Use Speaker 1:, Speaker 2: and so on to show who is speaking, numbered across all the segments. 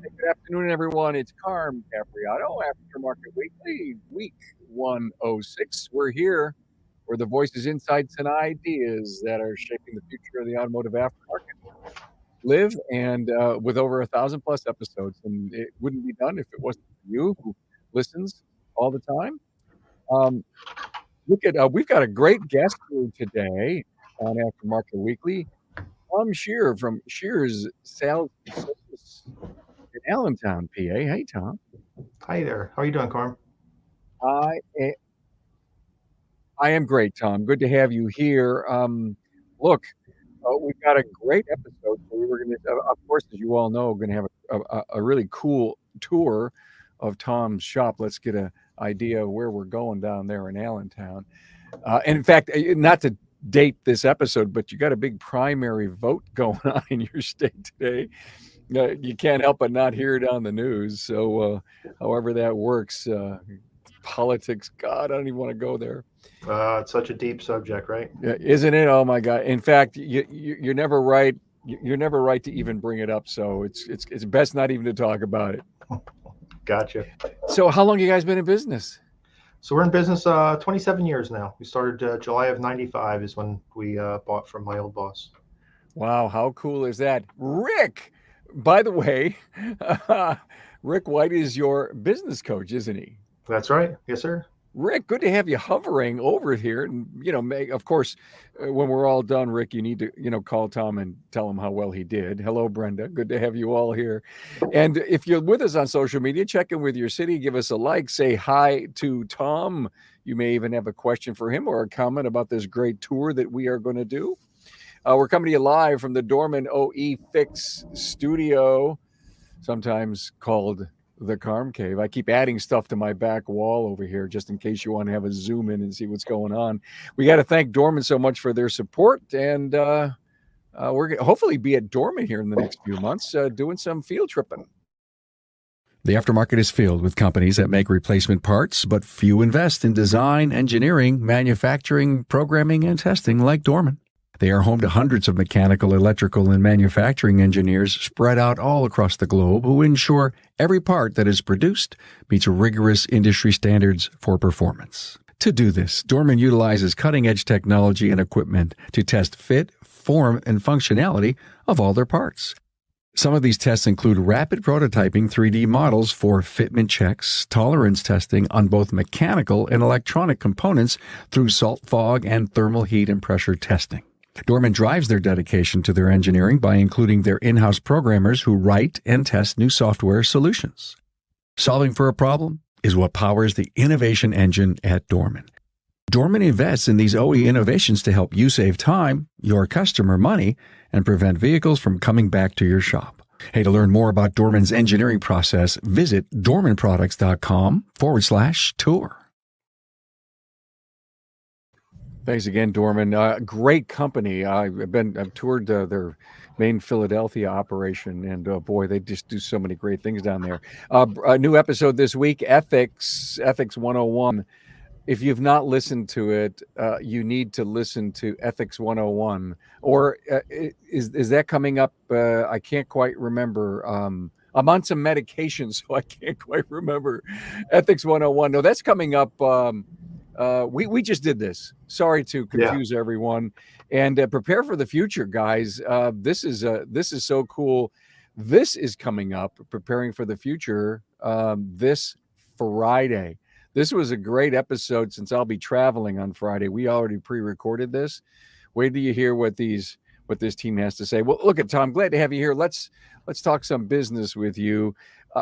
Speaker 1: Good afternoon, everyone. It's Carm Capriotto, Aftermarket Weekly, week 106. We're here where the voices, insights, and ideas that are shaping the future of the automotive aftermarket live, and with over 1,000 plus episodes. And it wouldn't be done if it wasn't for you who listens all the time. Um, we've got a great guest here today on Aftermarket Weekly. Tom Shear from Shear's Sales and Service in Allentown, PA. Hey, Tom.
Speaker 2: Hi there. How are you doing, Carm?
Speaker 1: I a I am great, Tom. Good to have you here. Look, we've got a great episode for you. We're gonna, of course, as you all know, gonna have a really cool tour of Tom's shop. Let's get an idea of where we're going down there in Allentown. And in fact, not to date this episode, but you got a big primary vote going on in your state today. You can't help but not hear it on the news. So, however that works, politics, God, I don't even want to go there.
Speaker 2: It's such a deep subject, right?
Speaker 1: Yeah, isn't it? Oh my God! In fact, you're never right. You're never right to even bring it up. So it's best not even to talk about it.
Speaker 2: Gotcha.
Speaker 1: So how long you guys been in business?
Speaker 2: So we're in business 27 years now. We started July of 95 is when we bought from my old boss.
Speaker 1: Wow, how cool is that, Rick? By the way, Rick White is your business coach, isn't he?
Speaker 2: That's right. Yes, sir.
Speaker 1: Rick, good to have you hovering over here. And, of course, when we're all done, Rick, you need to, call Tom and tell him how well he did. Hello, Brenda. Good to have you all here. And if you're with us on social media, check in with your city, give us a like, say hi to Tom. You may even have a question for him or a comment about this great tour that we are going to do. We're coming to you live from the Dorman OE Fix studio, sometimes called the Carm Cave. I keep adding stuff to my back wall over here just in case you want to have a zoom in and see what's going on. We got to thank Dorman so much for their support, and we're going to hopefully be at Dorman here in the next few months doing some field tripping. The aftermarket is filled with companies that make replacement parts, but few invest in design, engineering, manufacturing, programming, and testing like Dorman. They are home to hundreds of mechanical, electrical, and manufacturing engineers spread out all across the globe who ensure every part that is produced meets rigorous industry standards for performance. To do this, Dorman utilizes cutting-edge technology and equipment to test fit, form, and functionality of all their parts. Some of these tests include rapid prototyping 3D models for fitment checks, tolerance testing on both mechanical and electronic components through salt fog and thermal heat and pressure testing. Dorman drives their dedication to their engineering by including their in-house programmers who write and test new software solutions. Solving for a problem is what powers the innovation engine at Dorman. Dorman invests in these OE innovations to help you save time, your customer money, and prevent vehicles from coming back to your shop. Hey, to learn more about Dorman's engineering process, visit dormanproducts.com/tour. Thanks again, Dorman. Great company. I've toured their main Philadelphia operation, and boy, they just do so many great things down there. A new episode this week, Ethics 101. If you've not listened to it, you need to listen to Ethics 101. Or is that coming up? I can't quite remember. I'm on some medication, so I can't quite remember. Ethics 101. No, that's coming up. We just did this. Sorry to confuse everyone, and prepare for the future, guys. This is so cool. This is coming up. Preparing for the future this Friday. This was a great episode since I'll be traveling on Friday. We already pre-recorded this. Wait till you hear what this team has to say. Well, look at Tom. Glad to have you here. Let's talk some business with you.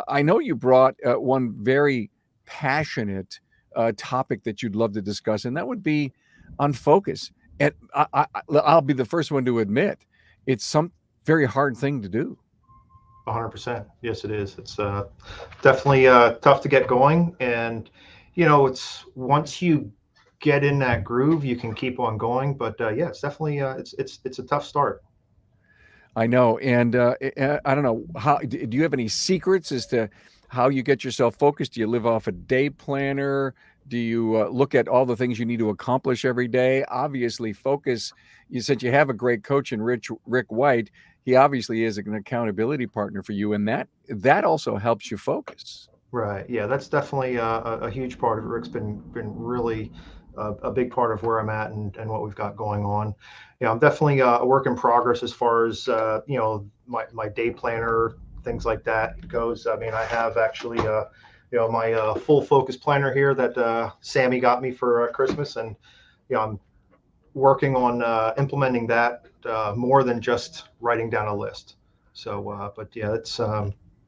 Speaker 1: I know you brought one very passionate topic that you'd love to discuss, and that would be on focus. And I'll be the first one to admit it's some very hard thing to do.
Speaker 2: 100%. Yes, it is. It's definitely tough to get going, and it's once you get in that groove, you can keep on going. But yeah, it's definitely it's a tough start.
Speaker 1: I know, and I don't know how. Do you have any secrets as to how you get yourself focused? Do you live off a day planner? Do you look at all the things you need to accomplish every day? Obviously, focus. You said you have a great coach in Rick White. He obviously is an accountability partner for you, and that also helps you focus.
Speaker 2: Right. Yeah, that's definitely a huge part of it. Rick's been really a big part of where I'm at and what we've got going on. Yeah, I'm definitely a work in progress as far as my day planner, things like that goes. I mean, I have actually my full focus planner here that Sammy got me for Christmas, and I'm working on implementing that more than just writing down a list. So, but yeah, it's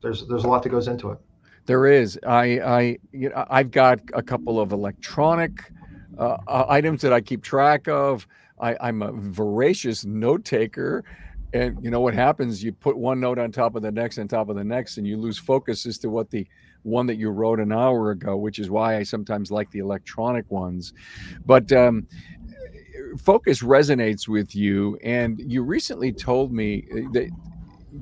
Speaker 2: there's a lot that goes into it.
Speaker 1: There is. I've got a couple of electronic items that I keep track of. I'm a voracious note taker, and you know what happens? You put one note on top of the next, on top of the next, and you lose focus as to what the one that you wrote an hour ago. Which is why I sometimes like the electronic ones. But focus resonates with you, and you recently told me that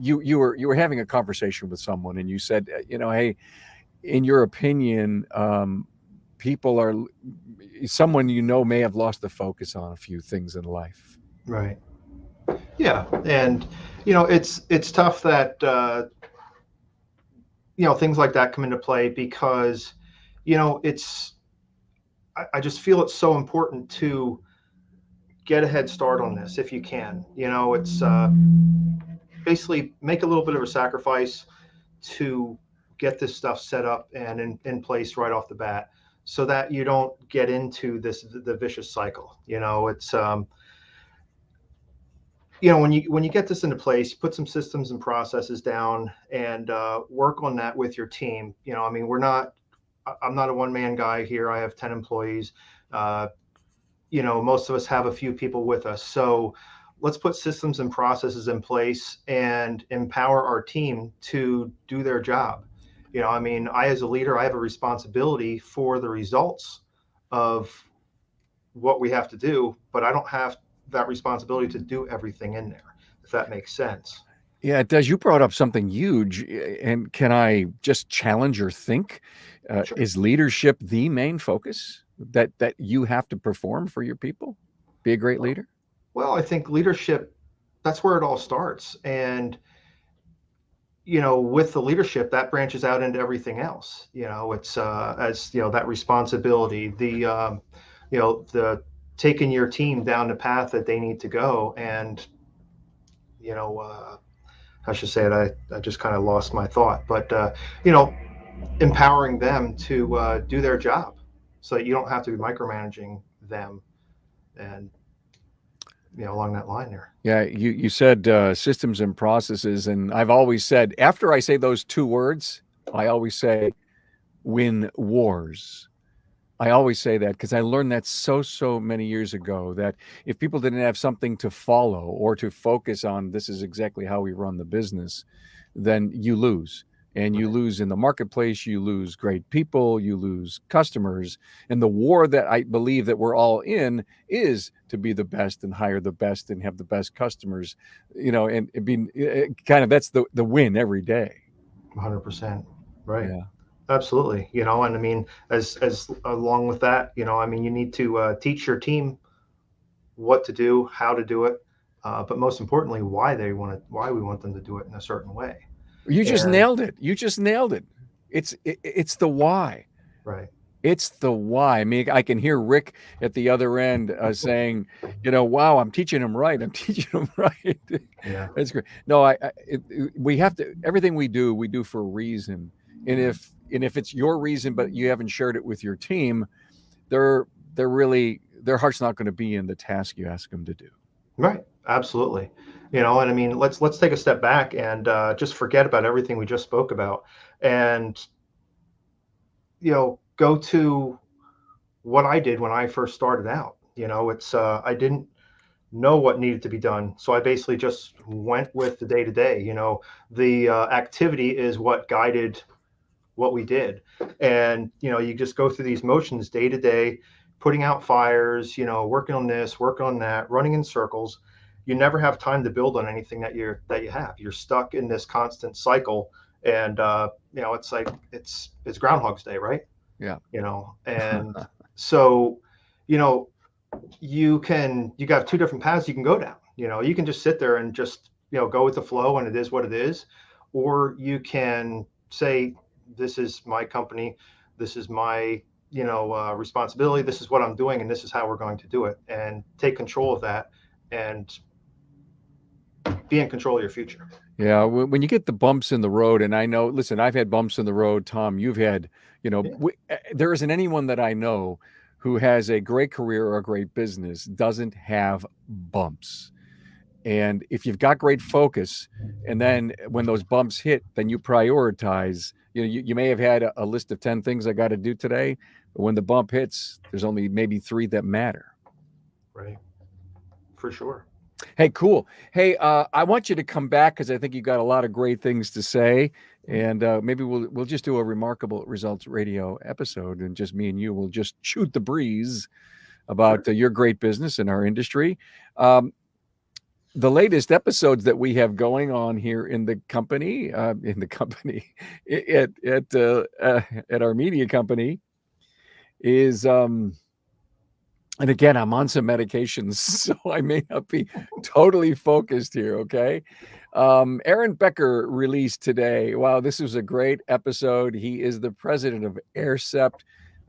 Speaker 1: you were having a conversation with someone, and you said, hey, in your opinion, people are someone may have lost the focus on a few things in life.
Speaker 2: Right. Yeah, and it's tough that things like that come into play because it's I just feel it's so important to get a head start on this if you can. It's basically make a little bit of a sacrifice to get this stuff set up and in place right off the bat so that you don't get into the vicious cycle. It's when you get this into place, put some systems and processes down and work on that with your team. I mean, I'm not a one-man guy here. I have 10 employees. Most of us have a few people with us. So let's put systems and processes in place and empower our team to do their job. I mean, as a leader, I have a responsibility for the results of what we have to do, but I don't have that responsibility to do everything in there, if that makes sense.
Speaker 1: Yeah, it does. You brought up something huge, and can I just challenge or think?
Speaker 2: Sure.
Speaker 1: Is leadership the main focus that you have to perform for your people? Be a great
Speaker 2: Well,
Speaker 1: leader?
Speaker 2: well, I think leadership, that's where it all starts. And with the leadership, that branches out into everything else. It's as that responsibility, the taking your team down the path that they need to go, and you know, I should say it. I just kind of lost my thought, but empowering them to do their job, so that you don't have to be micromanaging them, and along that line there.
Speaker 1: Yeah, you said systems and processes, and I've always said after I say those two words, I always say win wars. I always say that because I learned that so many years ago that if people didn't have something to follow or to focus on, this is exactly how we run the business, then you lose. And you
Speaker 2: Right.
Speaker 1: lose in the marketplace, you lose great people, you lose customers. And the war that I believe that we're all in is to be the best and hire the best and have the best customers, and being kind of that's the win every day.
Speaker 2: 100%. Right.
Speaker 1: Yeah.
Speaker 2: Absolutely. And I mean, as along with that, I mean, you need to teach your team what to do, how to do it, but most importantly, why we want them to do it in a certain way.
Speaker 1: You just
Speaker 2: And
Speaker 1: nailed it. You just nailed it. It's the why.
Speaker 2: right.
Speaker 1: It's the why. I mean, I can hear Rick at the other end saying, "Wow, I'm teaching him right. I'm teaching him right."
Speaker 2: Yeah.
Speaker 1: That's great. No, we have to. Everything we do for a reason. And if it's your reason, but you haven't shared it with your team, they're really their heart's not going to be in the task you ask them to do.
Speaker 2: Right. Absolutely. And I mean, let's take a step back and just forget about everything we just spoke about, and go to what I did when I first started out. It's I didn't know what needed to be done, so I basically just went with the day to day. The activity is what guided what we did, and you just go through these motions day to day, putting out fires, working on this, working on that, running in circles. You never have time to build on anything that you have. You're stuck in this constant cycle, and it's like it's Groundhog's Day, right?
Speaker 1: Yeah.
Speaker 2: And so, you know, you got two different paths you can go down. You can just sit there and just, go with the flow and it is what it is. Or you can say, this is my company. This is my, responsibility. This is what I'm doing. And this is how we're going to do it, and take control of that and be in control of your future.
Speaker 1: Yeah, when you get the bumps in the road, and I know, listen, I've had bumps in the road. Tom, you've had,
Speaker 2: Yeah.
Speaker 1: there isn't anyone that I know who has a great career or a great business doesn't have bumps. And if you've got great focus, and then when those bumps hit, then you prioritize. You may have had a list of 10 things I got to do today, but when the bump hits, there's only maybe 3 that matter.
Speaker 2: Right. For sure.
Speaker 1: Hey, cool. Hey, I want you to come back because I think you got a lot of great things to say, and maybe we'll just do a remarkable results radio episode, and just me and you will just shoot the breeze about
Speaker 2: Sure.
Speaker 1: your great business in our industry. Um, the latest episodes that we have going on here in the company, at our media company, is and again, I'm on some medications, so I may not be totally focused here, okay? Aaron Becker released today. Wow, this was a great episode. He is the president of AirCept.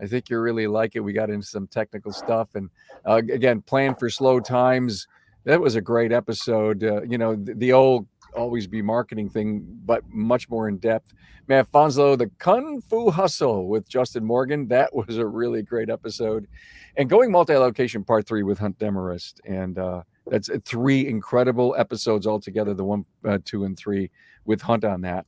Speaker 1: I think you really like it. We got into some technical stuff. And again, Plan for Slow Times. That was a great episode. The old always be marketing thing, but much more in depth. Man, Fonzo, the Kung Fu Hustle with Justin Morgan. That was a really great episode. And Going Multi-Location Part 3 with Hunt Demarest. And that's 3 incredible episodes altogether, the 1, 2, and 3 with Hunt on that.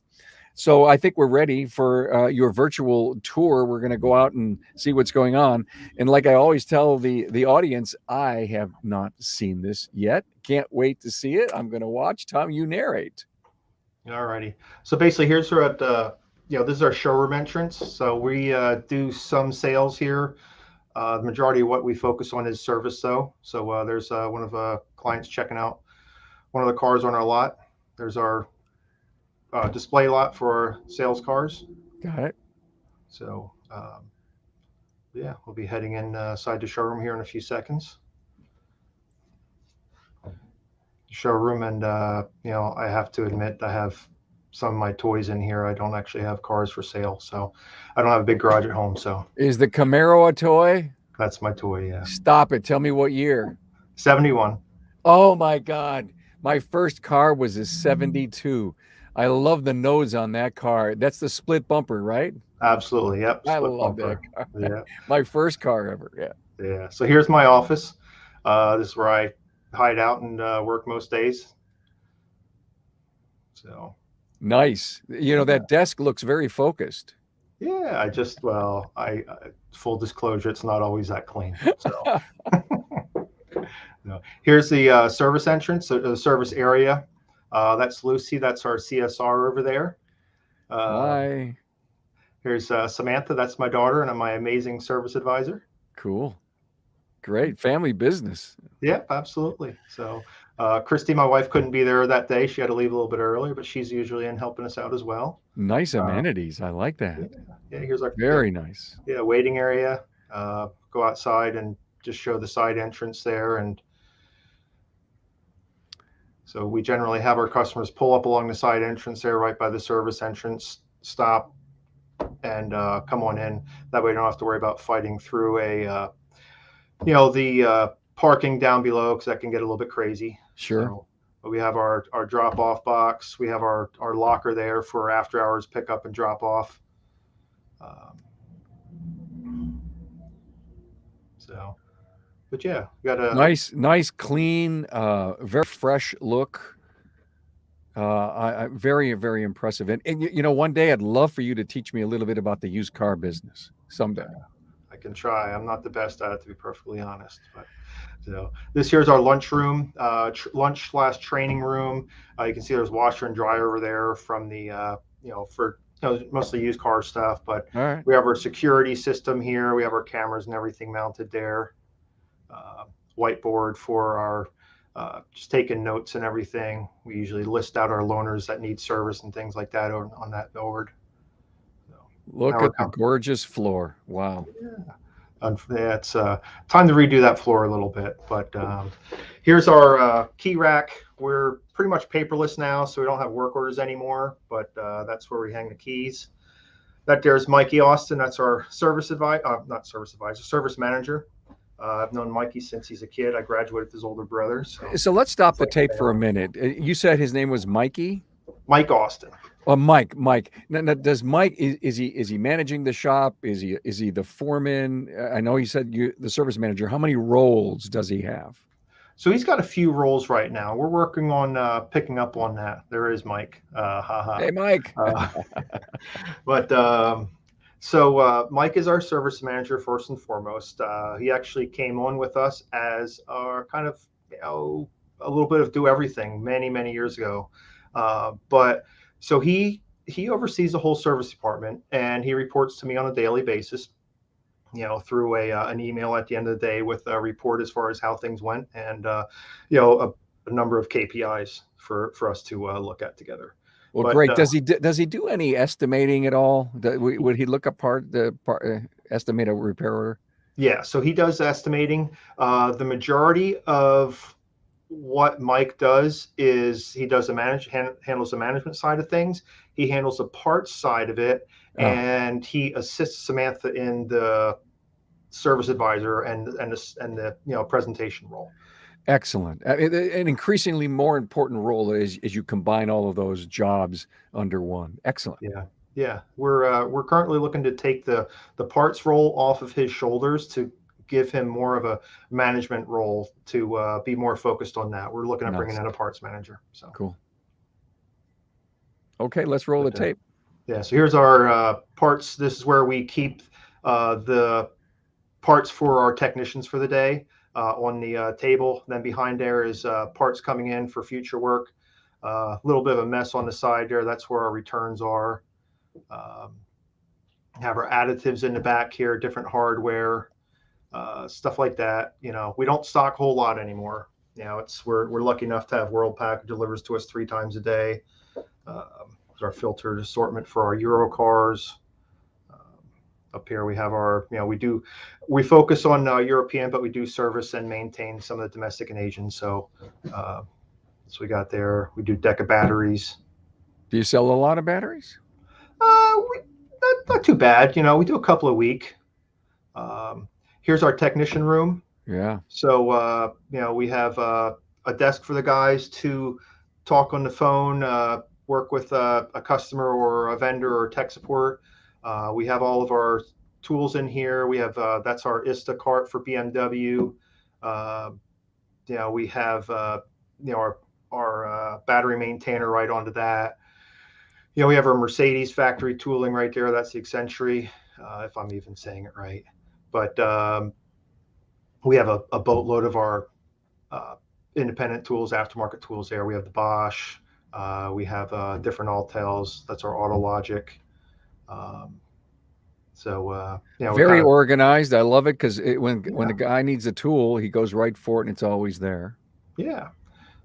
Speaker 1: So I think we're ready for your virtual tour. We're going to go out and see what's going on. And like I always tell the audience, I have not seen this yet. Can't wait to see it. I'm going to watch. Tom, you narrate.
Speaker 2: All righty. So basically, here's where this is our showroom entrance. So we do some sales here. The majority of what we focus on is service, though. So there's one of clients checking out one of the cars on our lot. There's our display lot for our sales cars.
Speaker 1: Got it.
Speaker 2: So yeah, we'll be heading inside the showroom here in a few seconds. Showroom, and I have to admit, I have some of my toys in here. I don't actually have cars for sale, so I don't have a big garage at home. So
Speaker 1: Is the Camaro a toy?
Speaker 2: that's my toy. Yeah,
Speaker 1: Stop it. Tell me what year.
Speaker 2: 71.
Speaker 1: Oh my God. My first car was a 72. I love the nose on that car. That's the split bumper, right?
Speaker 2: Absolutely. Yep.
Speaker 1: I
Speaker 2: Split
Speaker 1: love that
Speaker 2: bumper.
Speaker 1: car.
Speaker 2: Yeah.
Speaker 1: My first car ever. Yeah.
Speaker 2: Yeah. So here's my office. This is where I hide out and work most days. So
Speaker 1: Nice. That desk looks very focused.
Speaker 2: yeah, I full disclosure, it's not always that clean. So here's the service entrance, the service area. That's Lucy. That's our CSR over there.
Speaker 1: Hi.
Speaker 2: Here's Samantha. That's my daughter, and I'm my amazing service advisor.
Speaker 1: Cool. Great. Family business.
Speaker 2: Yep, absolutely. So Christy, my wife, couldn't be there that day. She had to leave a little bit earlier, but she's usually in helping us out as well.
Speaker 1: Nice amenities. I like
Speaker 2: Yeah,
Speaker 1: that.
Speaker 2: yeah, here's our
Speaker 1: Very nice.
Speaker 2: waiting area. Go outside and just show the side entrance there. And so we generally have our customers pull up along the side entrance there, right by the service entrance, stop, and come on in. That way, you don't have to worry about fighting through the parking down below, because that can get a little bit crazy.
Speaker 1: Sure.
Speaker 2: So we have our drop off box. We have our locker there for after hours pickup and drop off. But yeah, we got a
Speaker 1: nice, clean, very fresh look. Very, very impressive. And one day I'd love for you to teach me a little bit about the used car business someday.
Speaker 2: I can try. I'm not the best at it, to be perfectly honest. But so this here's our lunchroom, lunch/training room. You can see there's washer and dryer over there from the for mostly used car stuff. But
Speaker 1: All right.
Speaker 2: we have our security system here. We have our cameras and everything mounted there. Whiteboard for our just taking notes and everything. We usually list out our loaners that need service and things like that on that board. Now
Speaker 1: Look
Speaker 2: we're
Speaker 1: at the
Speaker 2: coming.
Speaker 1: gorgeous floor. Wow.
Speaker 2: Yeah, it's time to redo that floor a little bit. But here's our key rack. We're pretty much paperless now, so we don't have work orders anymore. But that's where we hang the keys. That there's Mikey Austin. That's our service advisor, not service advisor, service manager. I've known Mikey since he's a kid. I graduated with his older brother, so
Speaker 1: So let's stop
Speaker 2: it's
Speaker 1: the
Speaker 2: like
Speaker 1: tape for a
Speaker 2: family.
Speaker 1: minute. You said his name was Mikey?
Speaker 2: Mike Austin.
Speaker 1: Oh, Mike. Mike. Now, does Mike is he managing the shop? Is he the foreman? I know he said you the service manager. How many roles does he have?
Speaker 2: So he's got a few roles right now. We're working on picking up on that. There is Mike. Haha.
Speaker 1: Hey, Mike.
Speaker 2: But so Mike is our service manager first and foremost. He actually came on with us as our kind of a little bit of do everything many years ago. But so he oversees the whole service department and he reports to me on a daily basis. Through an email at the end of the day with a report as far as how things went and a number of KPIs for us to look at together.
Speaker 1: Well,
Speaker 2: But
Speaker 1: great. Does he do any estimating at all? Would he look up estimate a repair order?
Speaker 2: yeah, so he does estimating. The majority of what Mike does is he does handles the management side of things. He handles the parts side of it,
Speaker 1: Oh,
Speaker 2: and he assists Samantha in the service advisor and the presentation role.
Speaker 1: excellent. An increasingly more important role as you combine all of those jobs under one. Excellent.
Speaker 2: Yeah, yeah. We're currently looking to take the parts role off of his shoulders to give him more of a management role to be more focused on that. We're looking at bringing
Speaker 1: Nice.
Speaker 2: in a parts manager. So,
Speaker 1: Cool. Okay, let's roll the
Speaker 2: but
Speaker 1: tape.
Speaker 2: yeah. So here's our parts. This is where we keep the parts for our technicians for the day on the table. Then behind there is parts coming in for future work. A little bit of a mess on the side there. That's where our returns are. Um, have our additives in the back here, different hardware, stuff like that. We don't stock a whole lot anymore. We're lucky enough to have Worldpac delivers to us 3 times a day. Our filtered assortment for our Euro cars. Up here we have our, we focus on European, but we do service and maintain some of the domestic and Asian. So we got there. We do Deca batteries.
Speaker 1: Do you sell a lot of batteries?
Speaker 2: Not too bad. We do a couple a week. Here's our technician room.
Speaker 1: Yeah.
Speaker 2: So, we have a desk for the guys to talk on the phone, work with a customer or a vendor or tech support. We have all of our tools in here. We have that's our ISTA cart for BMW. We have our battery maintainer right onto that. We have our Mercedes factory tooling right there. That's the Eccentric, if I'm even saying it right. But we have a boatload of our independent tools, aftermarket tools there. We have the Bosch. We have different Altels. That's our AutoLogic.
Speaker 1: Very organized. I love it because when the guy needs a tool, he goes right for it, and it's always there.
Speaker 2: Yeah.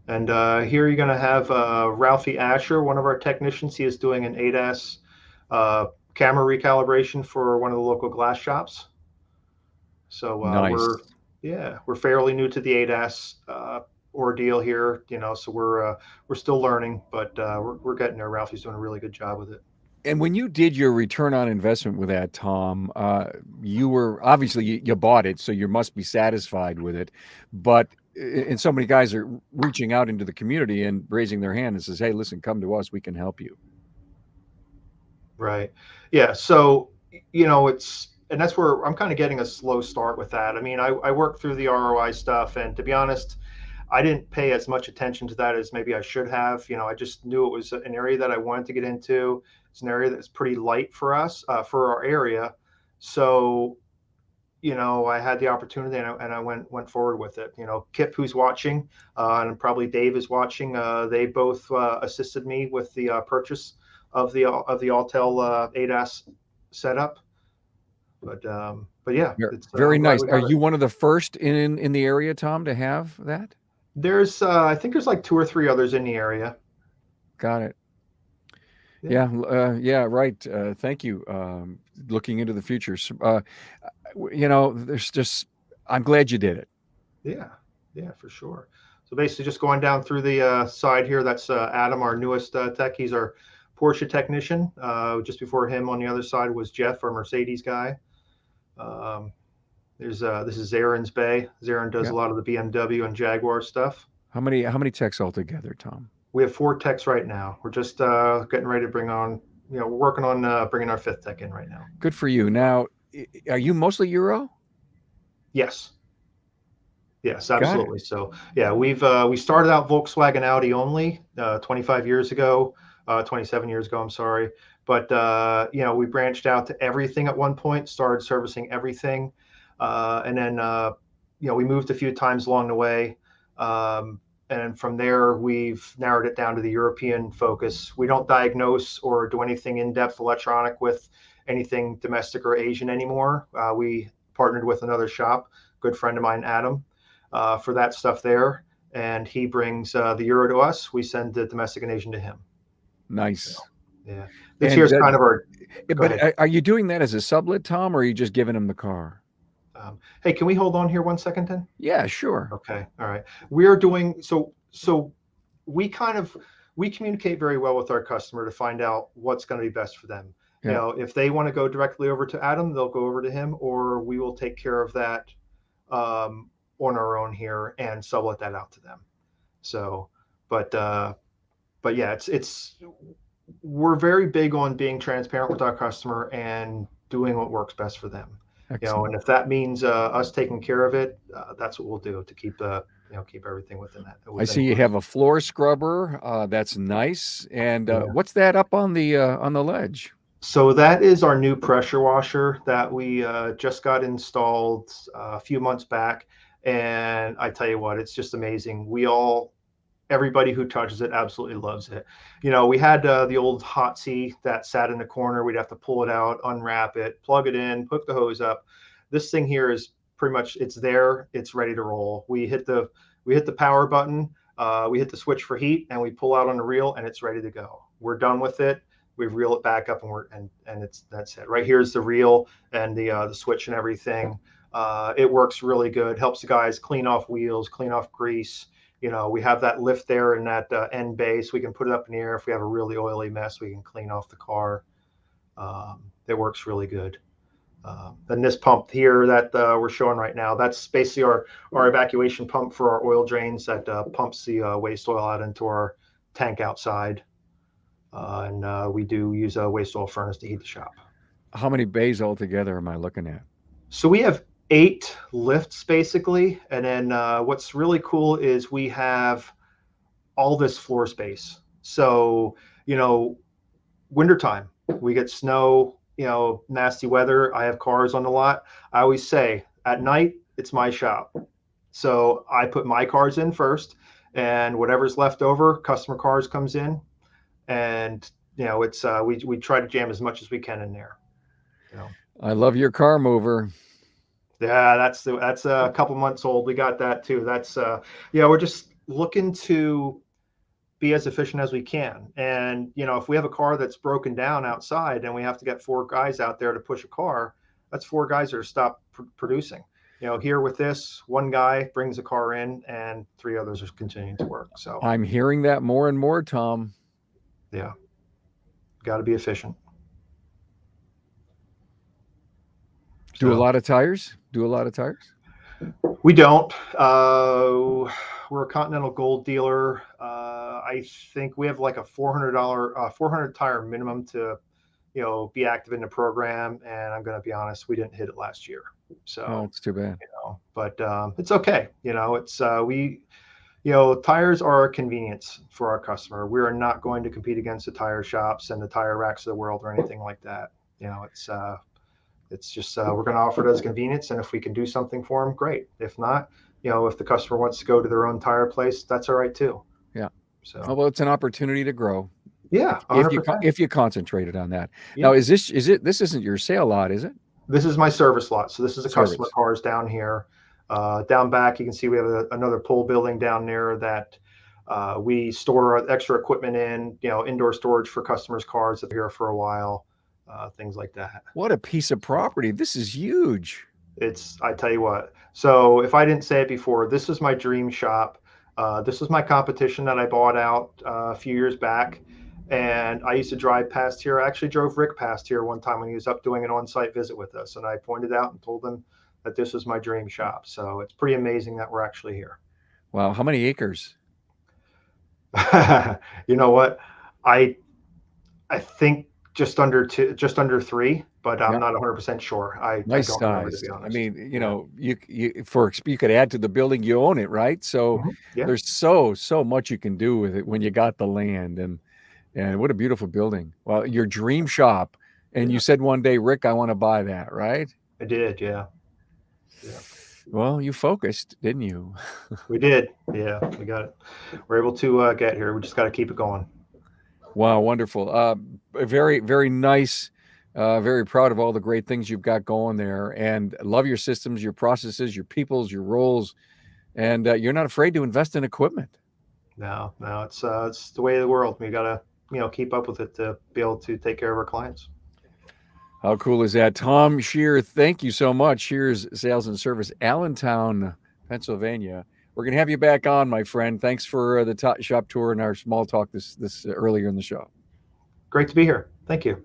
Speaker 2: And here you're going to have Ralphie Asher, one of our technicians. He is doing an ADAS camera recalibration for one of the local glass shops. So
Speaker 1: Nice.
Speaker 2: we're fairly new to the ADAS ordeal here, so we're still learning, but we're getting there. Ralphie's doing a really good job with it.
Speaker 1: And when you did your return on investment with that, Tom, you were obviously you bought it, so you must be satisfied with it. But and so many guys are reaching out into the community and raising their hand and says, "Hey, listen, come to us. We can help you."
Speaker 2: Right. Yeah. So and that's where I'm kind of getting a slow start with that. I mean, I worked through the ROI stuff, and to be honest, I didn't pay as much attention to that as maybe I should have. I just knew it was an area that I wanted to get into. It's an area that's pretty light for us, for our area. So, I had the opportunity and I went forward with it. Kip, who's watching, and probably Dave is watching. They both assisted me with the purchase of the Altel ADAS setup. But yeah, it's
Speaker 1: very nice. Are
Speaker 2: it.
Speaker 1: you one of the first in the area, Tom, to have that?
Speaker 2: There's I think there's like 2 or 3 others in the area.
Speaker 1: Got it.
Speaker 2: Yeah.
Speaker 1: Yeah, right. Thank you. Looking into the future. You know, there's just, I'm glad you did it.
Speaker 2: Yeah, yeah, for sure. So basically, just going down through the side here, that's Adam, our newest tech. He's our Porsche technician. Just before him on the other side was Jeff, our Mercedes guy. Um, this is Zaren's bay. Zaren does
Speaker 1: Yeah.
Speaker 2: a lot of the BMW and Jaguar stuff.
Speaker 1: How many techs altogether, Tom?
Speaker 2: We have 4 techs right now. We're just getting ready to bring on. We're working on bringing our 5th tech in right now.
Speaker 1: Good for you. Now, are you mostly Euro?
Speaker 2: Yes. Yes,
Speaker 1: Got it.
Speaker 2: absolutely. So yeah, we started out Volkswagen Audi only 25 years ago, 27 years ago. I'm sorry, but we branched out to everything at one point. Started servicing everything, and then we moved a few times along the way, and from there we've narrowed it down to the European focus. We don't diagnose or do anything in-depth electronic with anything domestic or Asian anymore. We partnered with another shop, good friend of mine, Adam, for that stuff there. And he brings the euro to us. We send the domestic and Asian to him. So,
Speaker 1: Nice.
Speaker 2: yeah. This
Speaker 1: And
Speaker 2: here's kind of our. Go
Speaker 1: but
Speaker 2: ahead.
Speaker 1: are you doing that as a sublet, Tom, or are you just giving him the car?
Speaker 2: Hey, can we hold on here 1 second, then?
Speaker 1: Yeah, sure.
Speaker 2: Okay. All right. We are doing so. So we kind of we communicate very well with our customer to find out what's going to be best for them.
Speaker 1: Yeah.
Speaker 2: If they want to go directly over to Adam, they'll go over to him, or we will take care of that on our own here and sublet that out to them. So, but yeah, it's we're very big on being transparent with our customer and doing what works best for them.
Speaker 1: Excellent.
Speaker 2: And if that means us taking care of it, that's what we'll do to keep keep everything within that.
Speaker 1: I see you have a floor scrubber. That's nice. And
Speaker 2: Yeah.
Speaker 1: what's that up on the ledge?
Speaker 2: So that is our new pressure washer that we just got installed a few months back, and I tell you what, it's just amazing. Everybody who touches it absolutely loves it. We had the old hot seat that sat in the corner. We'd have to pull it out, unwrap it, plug it in, hook the hose up. This thing here is pretty much, it's there, it's ready to roll. We hit the power button, we hit the switch for heat, and we pull out on the reel, and it's ready to go. We're done with it. We reel it back up, and that's it. Right here's the reel and the switch and everything. It works really good. Helps the guys clean off wheels, clean off grease. We have that lift there in that end base. We can put it up in the air. If we have a really oily mess, we can clean off the car. It works really good. Then this pump here that we're showing right now, that's basically our evacuation pump for our oil drains that pumps the waste oil out into our tank outside. And we do use a waste oil furnace to heat the shop.
Speaker 1: How many bays altogether am I looking at?
Speaker 2: So we have 8 lifts basically, and then what's really cool is we have all this floor space. So wintertime, we get snow, nasty weather. I have cars on the lot. I always say at night it's my shop, so I put my cars in first, and whatever's left over, customer cars comes in, and it's we try to jam as much as we can in there.
Speaker 1: I love your car mover.
Speaker 2: Yeah, that's a couple months old. We got that too. That's we're just looking to be as efficient as we can. And if we have a car that's broken down outside and we have to get 4 guys out there to push a car, that's 4 guys that are stopped producing. Here with this, 1 guy brings a car in and 3 others are continuing to work. So
Speaker 1: I'm hearing that more and more, Tom.
Speaker 2: yeah, got to be efficient.
Speaker 1: Do a lot of tires? Do a lot of tires?
Speaker 2: We don't. We're a Continental Gold dealer. I think we have like a $400 400 tire minimum to be active in the program. And I'm going to be honest, we didn't hit it last year. So
Speaker 1: it's too bad.
Speaker 2: But it's okay. It's tires are a convenience for our customer. We are not going to compete against the tire shops and the tire racks of the world or anything like that. It's just we're going to offer it as convenience, and if we can do something for them, great. If not, if the customer wants to go to their own tire place, that's all right too.
Speaker 1: Yeah.
Speaker 2: So
Speaker 1: well, it's an opportunity to grow.
Speaker 2: Yeah,
Speaker 1: 100%. If you concentrated on that.
Speaker 2: Yeah.
Speaker 1: Now, this isn't your sale lot, is it?
Speaker 2: This is my service lot. So this is a customer cars down here. Down back, you can see we have another pole building down there that We store extra equipment in, indoor storage for customers' cars that are here for a while, things like that.
Speaker 1: What a piece of property. This is huge.
Speaker 2: I tell you what. So if I didn't say it before, this is my dream shop. This is my competition that I bought out a few years back. And I used to drive past here. I actually drove Rick past here one time when he was up doing an on-site visit with us. And I pointed out and told him that this is my dream shop. So it's pretty amazing that we're actually here.
Speaker 1: Wow. How many acres?
Speaker 2: You know what? I I think just under three, but I'm
Speaker 1: Yeah.
Speaker 2: not 100% sure. I
Speaker 1: Nice
Speaker 2: don't remember, to
Speaker 1: size.
Speaker 2: be
Speaker 1: I
Speaker 2: honest.
Speaker 1: mean,
Speaker 2: Yeah.
Speaker 1: you could add to the building, you own it, right? So
Speaker 2: Yeah.
Speaker 1: there's so much you can do with it when you got the land, and what a beautiful building. Well, your dream shop, and you
Speaker 2: Yeah.
Speaker 1: said one day, Rick, I want to buy that, right?
Speaker 2: I did. Yeah. Yeah.
Speaker 1: Well, you focused, didn't you?
Speaker 2: We did. Yeah. We got it. We're able to get here. We just got to keep it going.
Speaker 1: Wow, wonderful. Very, very nice. Very proud of all the great things you've got going there, and love your systems, your processes, your peoples, your roles, and you're not afraid to invest in equipment.
Speaker 2: No, no, it's the way of the world. We got to, keep up with it to be able to take care of our clients.
Speaker 1: How cool is that? Tom Shear, thank you so much. Shear's Sales and Service, Allentown, Pennsylvania. We're going to have you back on, my friend. Thanks for the shop tour and our small talk this earlier in the show.
Speaker 2: Great to be here. Thank you.